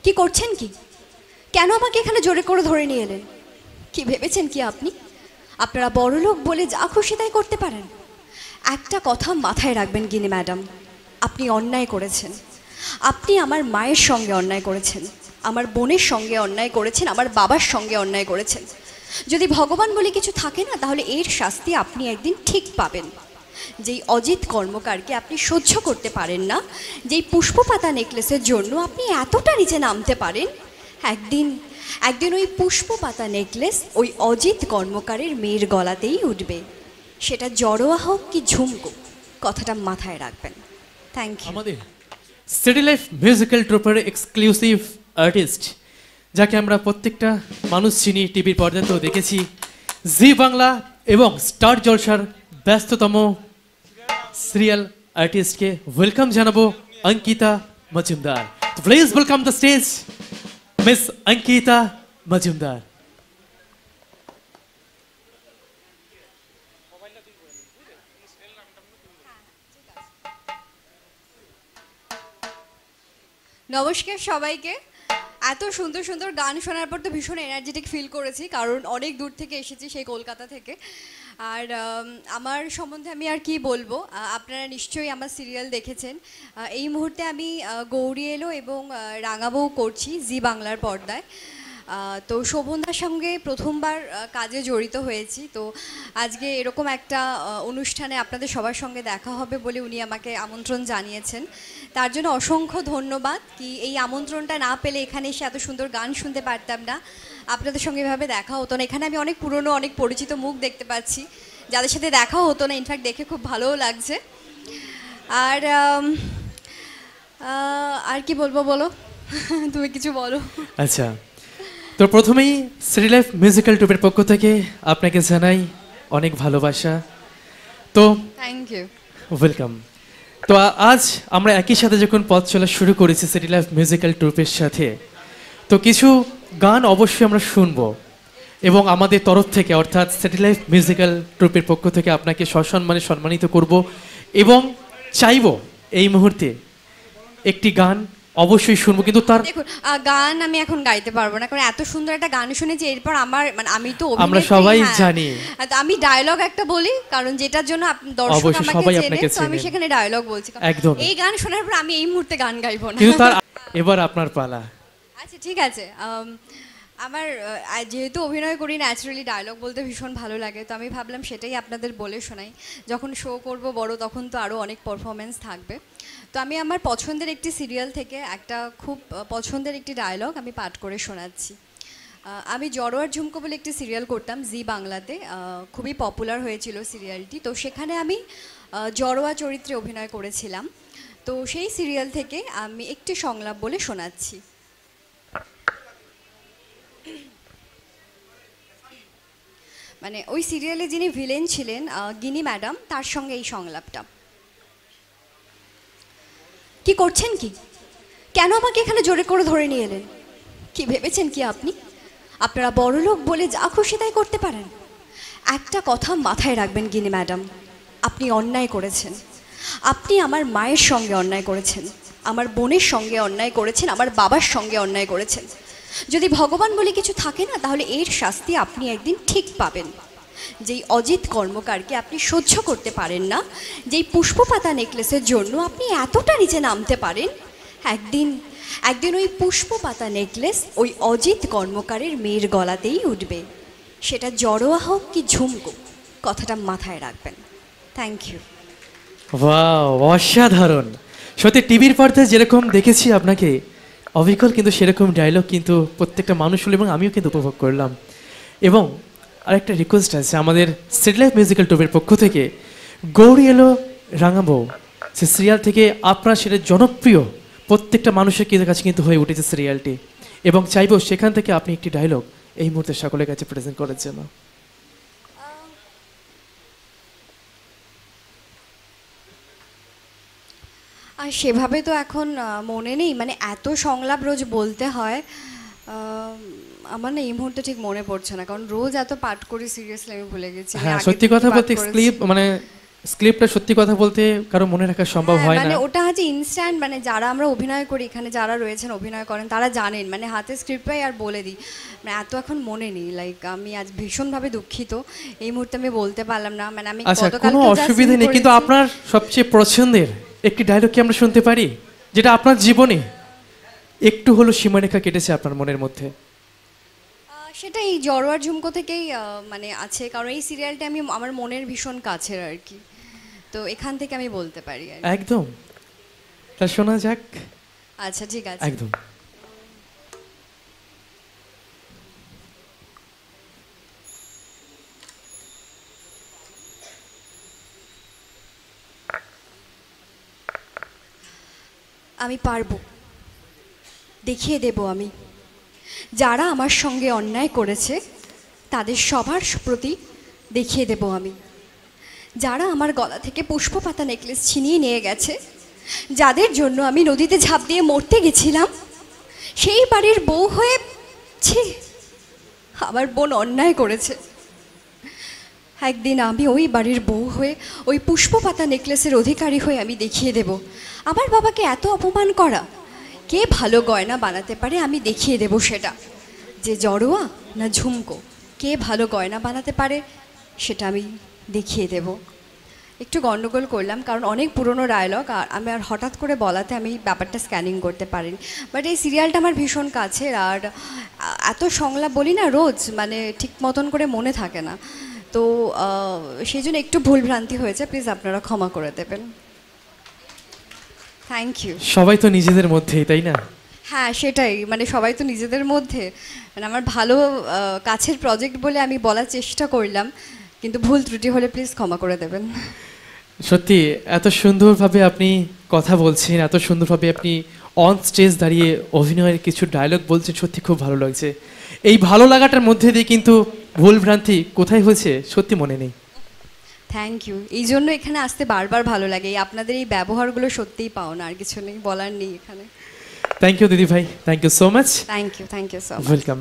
কি করছেন কি? কেন আমাকে এখানে জোরে করে ধরে নিয়ে এলেন? কি ভেবেছেন কি আপনি? আপনারা বড়লোক বলে যা খুশি তাই করতে পারেন? একটা কথা মাথায় রাখবেন গিনি ম্যাডাম, আপনি অন্যায় করেছেন। আপনি আমার মায়ের সঙ্গে অন্যায় করেছেন, আমার বোনের সঙ্গে অন্যায় করেছেন, আমার বাবার সঙ্গে অন্যায় করেছেন। যদি ভগবান বলে কিছু থাকে না, তাহলে এর শাস্তি আপনি একদিন ঠিক পাবেন। যেই অজিত কর্মকারকে আপনি সহ্য করতে পারেন না, যেই পুষ্পপাতা নেকলেসের জন্য আপনি এতটা নিচে নামতে পারেন, একদিন একদিন ওই পুষ্পপাতা নেকলেস ওই অজিত কর্মকারের মেয়ের গলাতেই উঠবে। সেটা জড়োয়া হোক কি ঝুমকো, কথাটা মাথায় রাখবেন। Thank you. আমাদের সিটি লাইফ মিউজিক্যাল ট্রুপের এক্সক্লুসিভ আর্টিস্ট, যাকে আমরা প্রত্যেকটা মানুষ চিনি, টিভির পর্দাতেও দেখেছি, জি বাংলা এবং স্টার জলসার ব্যস্ততম সিরিয়াল আর্টিস্টকে ওয়েলকাম জানাবো, Ankita Majumdar. Please welcome the stage miss Ankita Majumdar. নমস্কার সবাইকে। এত সুন্দর সুন্দর গান শোনার পর তো ভীষণ এনার্জেটিক ফিল করেছি, কারণ অনেক দূর থেকে এসেছি, সেই কলকাতা থেকে। আর আমার সম্বন্ধে আমি আর কি বলবো, আপনারা নিশ্চয়ই আমার সিরিয়াল দেখেছেন। এই মুহূর্তে আমি গৌরী এলো এবং রাঙাবউ করছি জি বাংলার পর্দায়। তো শোভনদার সঙ্গে প্রথমবার কাজে জড়িত হয়েছি। তো আজকে এরকম একটা অনুষ্ঠানে আপনাদের সবার সঙ্গে দেখা হবে বলে উনি আমাকে আমন্ত্রণ জানিয়েছেন, তার জন্য অসংখ্য ধন্যবাদ। কি এই আমন্ত্রণটা না পেলে এখানে এসে এত সুন্দর গান শুনতে পারতাম না, আপনাদের সঙ্গে এভাবে দেখা হতো না। এখানে আমি অনেক পুরনো, অনেক পরিচিত মুখ দেখতে পাচ্ছি, যাদের সাথে দেখা হতো না। ইনফ্যাক্ট দেখে খুব ভালোও লাগছে। আর আর কি বলবো বলো, তুমি কিছু বলো। আচ্ছা, তো প্রথমেই সিটি লাইফ মিউজিক্যাল ট্রুপের পক্ষ থেকে আপনাকে জানাই অনেক ভালোবাসা। তো থ্যাংক ইউ, ওয়েলকাম। তো আজ আমরা একই সাথে যখন পথ চলা শুরু করেছি সিটি লাইফ মিউজিক্যাল ট্রুপের সাথে, তো কিছু গান অবশ্যই আমরা শুনবো, এবং আমাদের তরফ থেকে অর্থাৎ সিটি লাইফ মিউজিক্যাল ট্রুপের পক্ষ থেকে আপনাকে সসম্মানে সম্মানিত করব, এবং চাইবো এই মুহূর্তে একটি গান অবশ্যই শুনবো। কিন্তু তার দেখুন, গান আমি এখন গাইতে পারবো না, কারণ এত সুন্দর একটা গান শুনেছি। এরপর আমার মানে আমি তো আমরা অভিনেত্রী, সবাই হ্যাঁ। জানি। তো আমি ডায়লগ একটা বলি, কারণ যেটার জন্য দর্শক অবশ্যই আমাকে সবাই চেনে, আপনাকে তো আমি চেনেন। সেখানে ডায়লগ বলছি। একদম। এই গান শোনার পর আমি এই মুহূর্তে গান গাইবো না। কিন্তু তার এবার আপনার পালা। আচ্ছা ঠিক আছে। আমার যেহেতু অভিনয় করি, ন্যাচারালি ডায়লগ বলতে ভীষণ ভালো লাগে, তো আমি ভাবলাম সেটাই আপনাদের বলে শোনাই। যখন শো করব বড়, তখন তো আরও অনেক পারফরমেন্স থাকবে। তো আমি আমার পছন্দের একটি সিরিয়াল থেকে একটা খুব পছন্দের একটি ডায়লগ আমি পাঠ করে শোনাচ্ছি। আমি জড়োয়ার ঝুমকো বলে একটি সিরিয়াল করতাম জি বাংলাতে, খুবই পপুলার হয়েছিল সিরিয়ালটি। তো সেখানে আমি জড়োয়া চরিত্রে অভিনয় করেছিলাম। তো সেই সিরিয়াল থেকে আমি একটি সংলাপ বলে শোনাচ্ছি। মানে ওই সিরিয়ালে যিনি ভিলেন ছিলেন গিনি ম্যাডাম, তার সঙ্গে এই সংলাপটা। কি করছেন কি? কেন আমাকে এখানে জোরে করে ধরে নিয়ে এলেন? কি ভেবেছেন কি আপনি? আপনারা বড়লোক বলে যা খুশি তাই করতে পারেন? একটা কথা মাথায় রাখবেন গিনি ম্যাডাম, আপনি অন্যায় করেছেন। আপনি আমার মায়ের সঙ্গে অন্যায় করেছেন, আমার বোনের সঙ্গে অন্যায় করেছেন, আমার বাবার সঙ্গে অন্যায় করেছেন। যদি ভগবান বলে কিছু থাকে না, তাহলে এর শাস্তি আপনি একদিন ঠিক পাবেন। যেই অজিত কর্মকারকে আপনি সহ্য করতে পারেন না, যেই পুষ্পপাতা নেকলেসের জন্য আপনি এতটা নিচে নামতে পারেন, একদিন একদিন ওই পুষ্পপাতা নেকলেস ওই অজিত কর্মকারের মেয়ের গলাতেই উঠবে। সেটা জড়োয়া হোক কি ঝুমকো, কথাটা মাথায় রাখবেন। Thank you. ওয়াও, অসাধারণ। সত্যি টিভির পর্দায় যেরকম দেখেছি আপনাকে অবিকল, কিন্তু সেরকম ডায়লগ কিন্তু প্রত্যেকটা মানুষ হলো, এবং আমিও কিন্তু উপভোগ করলাম। এবং আরেকটা রিকোয়েস্ট আছে আমাদের সিটি লাইফ মিউজিক্যাল ট্রুপের পক্ষ থেকে, গৌরী এলো রাঙাবউ সে সিরিয়াল থেকে আপনার সেটা জনপ্রিয় প্রত্যেকটা মানুষের কাছে কিন্তু হয়ে উঠেছে সিরিয়ালটি, এবং চাইবো সেখান থেকে আপনি একটি ডায়লগ এই মুহূর্তে সকলের কাছে প্রেজেন্ট করার জন্য। আর সেভাবে তো এখন মনে নেই, মানে এত সংলাপ রোজ বলতে হয়। আমার না এই মুহূর্তে ঠিক মনে পড়ছে না, কারণ রোজ এত পাঠ করি, সিরিয়াসলি আমি ভুলে গেছি। হ্যাঁ, সত্যি কথা বলতে স্লিপ মানে স্ক্রিপ্টটা সত্যি কথা বলতে কারো মনে রাখা সম্ভব হয় মানে না। ওটা হচ্ছে ইনস্ট্যান্ট, মানে যারা আমরা অভিনয় করি এখানে যারা রয়েছেন অভিনয় করেন তারা জানেন, মানে হাতে স্ক্রিপ্ট পাই আর বলে দিই, মানে এত এখন মনে নেই। লাইক আমি আজ ভীষণভাবে দুঃখিত, এই মুহূর্তে আমি বলতে পারলাম না, মানে আমি আচ্ছা, গতকালকেও কোনো যা অসুবিধা scene নেই, কিন্তু করেছি- আপনার সবচেয়ে পছন্দের একটি ডায়লগ কি আমরা শুনতে পারি, যেটা আপনার জীবনে একটু হলো সীমারেখা কেটেছে আপনার মনের মধ্যে? সেটা এই জড়োয়ার ঝুমকো থেকেই মানে আছে, কারণ এই সিরিয়ালটা আমি আমার মনের ভীষণ কাছের আর কি, তো এখান থেকে আমি বলতে পারি আর কি। একদম, তা শোনা যাক। আচ্ছা ঠিক আছে। একদম। আমি পারবো, দেখিয়ে দেব আমি, যারা আমার সঙ্গে অন্যায় করেছে তাদের সবার প্রতি দেখিয়ে দেব আমি, যারা আমার গলা থেকে পুষ্পপাতা নেকলেস ছিনিয়ে নিয়ে গেছে, যাদের জন্য আমি নদীতে ঝাঁপ দিয়ে মরতে গেছিলাম, সেই বাড়ির বউ হয়ে ছি আমার বোন অন্যায় করেছে, একদিন আমি ওই বাড়ির বউ হয়ে ওই পুষ্পপাতা নেকলেসের অধিকারী হয়ে আমি দেখিয়ে দেব আমার বাবাকে এত অপমান করা কে ভালো গয়না বানাতে পারে, আমি দেখিয়ে দেব সেটা, যে জড়োয়া না ঝুমকো কে ভালো গয়না বানাতে পারে সেটা আমি দেখিয়ে দেব। একটু গন্ডগোল করলাম কারণ অনেক পুরনো ডায়লগ, আর আমি আর হঠাৎ করে বলাতে আমি ব্যাপারটা স্ক্যানিং করতে পারিনি, বাট এই সিরিয়ালটা আমার ভীষণ কাছের, আর এত সংলাপ বলি না রোজ, মানে ঠিক মতন করে মনে থাকে না, তো সেই জন্য একটু ভুলভ্রান্তি হয়েছে, প্লিজ আপনারা ক্ষমা করে দেবেন। Thank you. সবাই তো নিজেদের মধ্যেই, তাই না? হ্যাঁ সেটাই, মানে সবাই তো নিজেদের মধ্যে, মানে আমার ভালো কাছের প্রজেক্ট বলে আমি বলার চেষ্টা করলাম, কিন্তু ভুল ত্রুটি হলে প্লিজ ক্ষমা করে দেবেন। সত্যি এত সুন্দরভাবে আপনি কথা বলছেন, এত সুন্দরভাবে আপনি অন স্টেজ দাঁড়িয়ে অভিনয়ের কিছু ডায়লগ বলছেন, সত্যি খুব ভালো লাগছে। এই ভালো লাগাটার মধ্যে দিয়ে কিন্তু ভুল ভ্রান্তি কোথায় হয়েছে সত্যি মনে নেই। থ্যাংক ইউ, এই জন্য এখানে আসতে বারবার ভালো লাগে, এই আপনাদের এই ব্যবহারগুলো সত্যিই পাও না, আর কিছু নেই বলার নেই এখানে। থ্যাংক ইউ দিদি ভাই, thank you so much, thank you so much. Welcome.